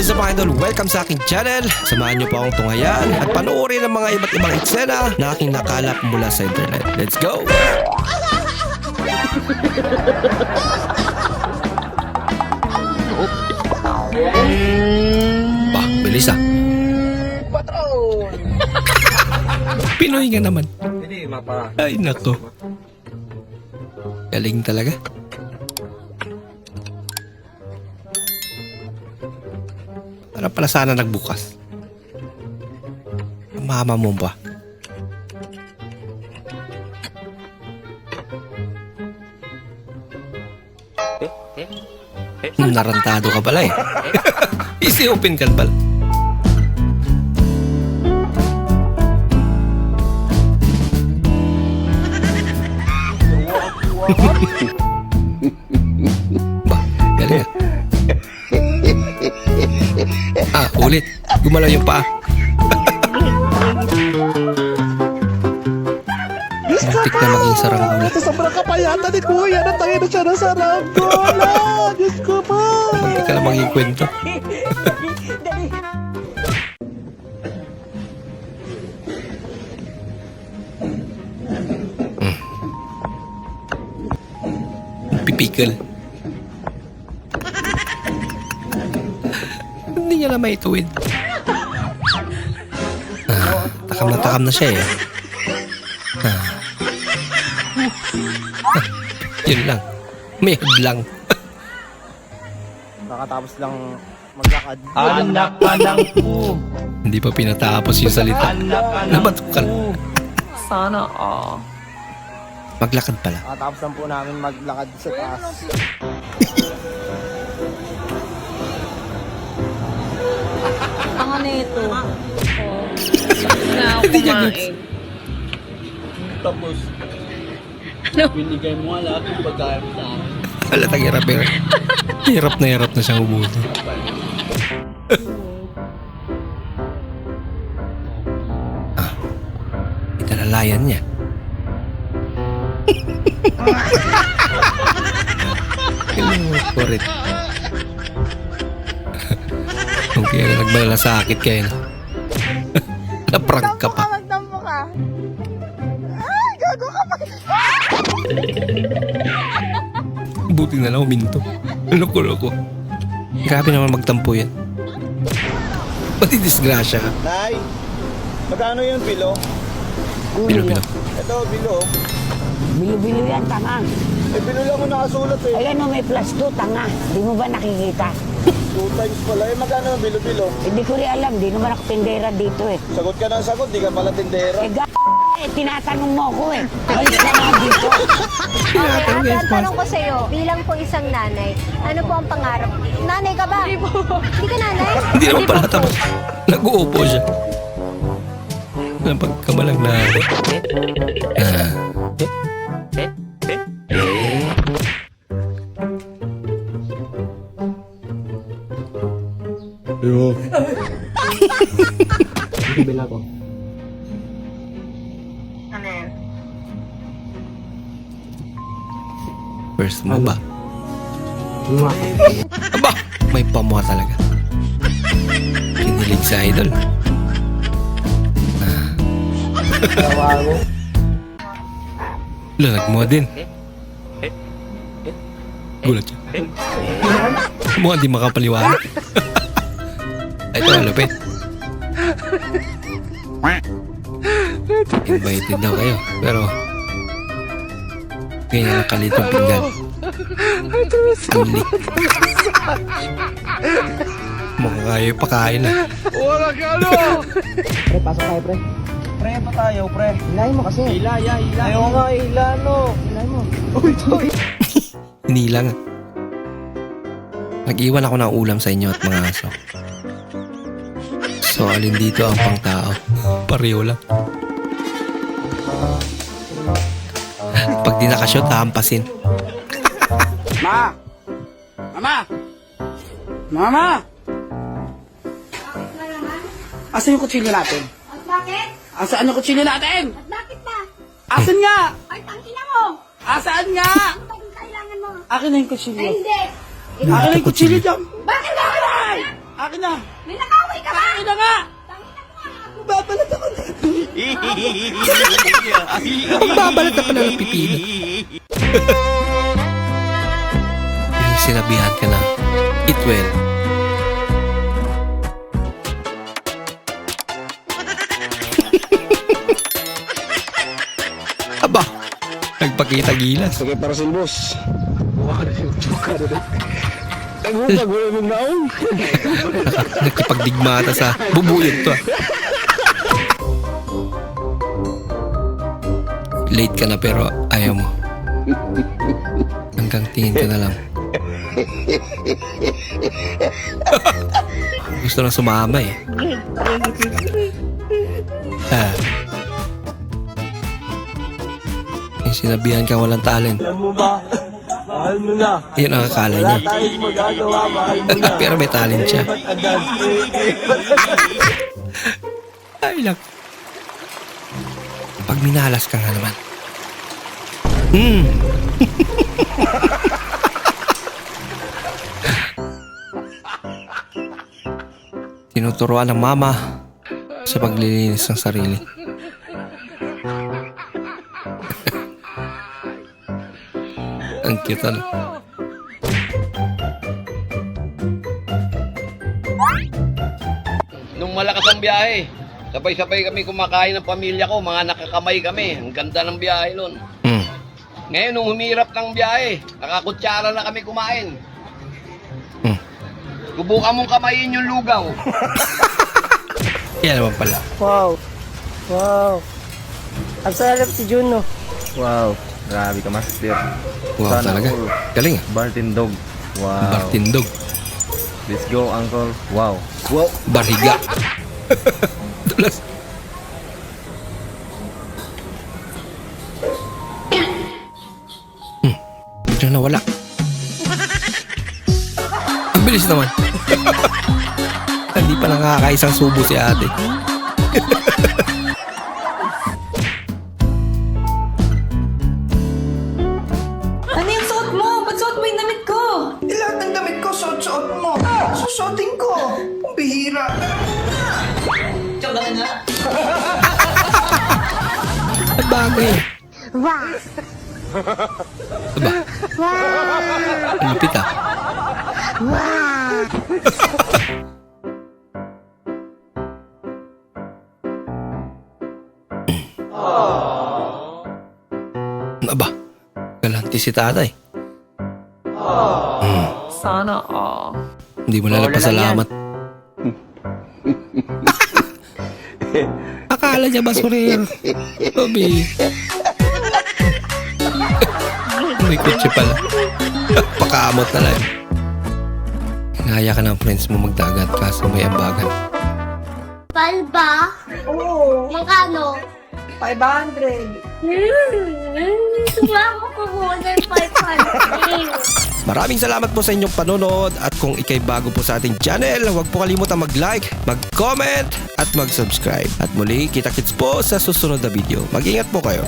what's up mga idol? Welcome sa aking channel. Samahan niyo po akong tunghayan at panoorin ang mga iba't ibang eksena na aking nakalap mula sa internet. Let's go! Bah, bilis ah. Patron! Pinoy nga naman. Hindi, mapa. Ay, nako. Galing talaga. Para pala sana nagbukas. Mama mo ba? Narantado ka pala eh. Easy open ka pala. Ba, galing ah. Ulit. Gumalaw yung paa. Muntik na maging saranggola. Sa sobrang kapayatan ni Kuya, natangin na siya ng saranggola. Diyos ko po. Muntik ka na maging kwento. Pipikal. Hindi niya na maituwid. Takam na siya eh. Yun lang. May hadlang. Nakatapos lang maglakad. Anak ka ng po. Hindi pa pinatapos yung salita. Anak ka ng Nabato ka na. Sana Maglakad pala. Nakatapos lang po namin maglakad sa taas. Ang ano ito? Na ako Hindi niya kumain. Tapos, binigay mo nga lahat yung pagkain sa akin. Halatang hirap eh. Hirap na siyang ubusin. Italalayan niya. Correct. Okay, nagmalasakit kayo. Naprank ka pa. Magdampo ka. Ay, gago ka pa. Buti na lang uminto. Loko-loko. Grabe naman magtampo yan. Pati disgrasya ka. Nay, magkano yung pilo? Pilo-pilo. Ito, pilo. Bilo-bilo yan, tanga. Eh, pilo lang ko nakasulat eh. Ayan o, may plus 2, tanga. Di mo ba nakikita? 2 times pala. Eh, magkano yung pilo-pilo? Hindi ko rin alam, di naman ako tindera dito eh. Sagot ka ng sagot, di ka pala tindera. Tinatanong mo ko eh. Alis ka nga dito. Okay, ang tanong ko sa'yo, bilang po isang nanay, ano po ang pangarap? Nanay ka ba? Hindi po. Hindi ka nanay? Hindi naman pala tapos. Nag-uupo siya. Napagkamalang na. Yo. Bila ko. Ano yan? First mo ba? Aba! May pamuha talaga. Kinilig sa idol. Lalag mo din. Gulat siya. Mukhang di makapaliwanag. Ito, lupit. Invited daw kayo. Pero ganyan ang kalitong pinggan. Anlik. Mukhang kayo pakain na. Pre, pasok tayo, pre. Pre, pa tayo, pre. Hilahin mo kasi. Hila. Ayaw nga, hila, no. Hilahin mo. Hinila nga. Nag-iwan ako ng ulam sa inyo at mga aso. So, alin dito ang pang tao? Pareho lang. Pag di nakashot, hahampasin. Ma! Mama! Mama! Asan yung kutsilyo natin? At bakit? Asan yung kutsilyo natin? At bakit ba? Asan nga? Ay, tangina mo! Asaan nga? Ano ba yung kailangan mo? Akin na yung kutsilyo. Ay, hindi! Akin na yung kutsilyo dyan. Bakit ba? Akin Akin na! May nakaway ka ba? Akin na nga! Magbabalat na pala ng pipino. Yung sinabihan ka na, eat well. Aba, nagpakita gilas. Sige, para silbos. Nagutag, wala mong naong. Nakipagdigmata sa bubuyog to. Late ka na pero ayaw mo. Hanggang tingin ka na lang. Gusto na sumama eh. Yung sinabihan ka walang talent. Alam mo ba? Mahal mo na. Yun ang akala niya. Wala tayong magagawa, mahal mo na. Pero may talent siya. Agad. Ay lang. Pag minalas ka nga naman. Tinuturuan ng mama sa paglilinis ng sarili. Ang cute ano. Nung malakas ang biyahe, sabay-sabay kami kumakain ng pamilya ko, mga nakakamay kami. Ang ganda ng biyahe nun. Ngayon, nung humirap ng biyahe, nakakutsara na kami kumain. Subukan mong kamayin yung lugaw. Yan naman pala. Wow. Wow. Ang sarap si Juno. Wow, grabe ka, master. Wow Sana talaga. all. Galing ah. Bartindog. Wow. Bartindog. Let's go, uncle. Wow. Wow. Bariga. Dulas. Biglang nawala. Ang bilis naman. Hindi pa nakakaisang subo si ate. Ano yung suot mo? Ba't suot mo yung damit ko? Lahat ng damit ko, suot-suot mo. Susuotin ko. Ang bihira. Tsaka ka na. At bagay. Wow! Aba. Ang lupit ah. Aba. Galante si tatay. Sana all. Hindi mo na pasalamat. Akala niya basurero. Toby. May kutsi pala. Pakaamot na lang. Hinaya ka ng friends mo magdagat kaso may ambagan. Palba? Oo. Magkano? 500. Sumama ko muna ng 500. Maraming salamat po sa inyong panonood at kung ikay bago po sa ating channel, huwag po kalimutan mag-like, mag-comment at mag-subscribe. At muli, kita-kits po sa susunod na video. Mag-ingat po kayo.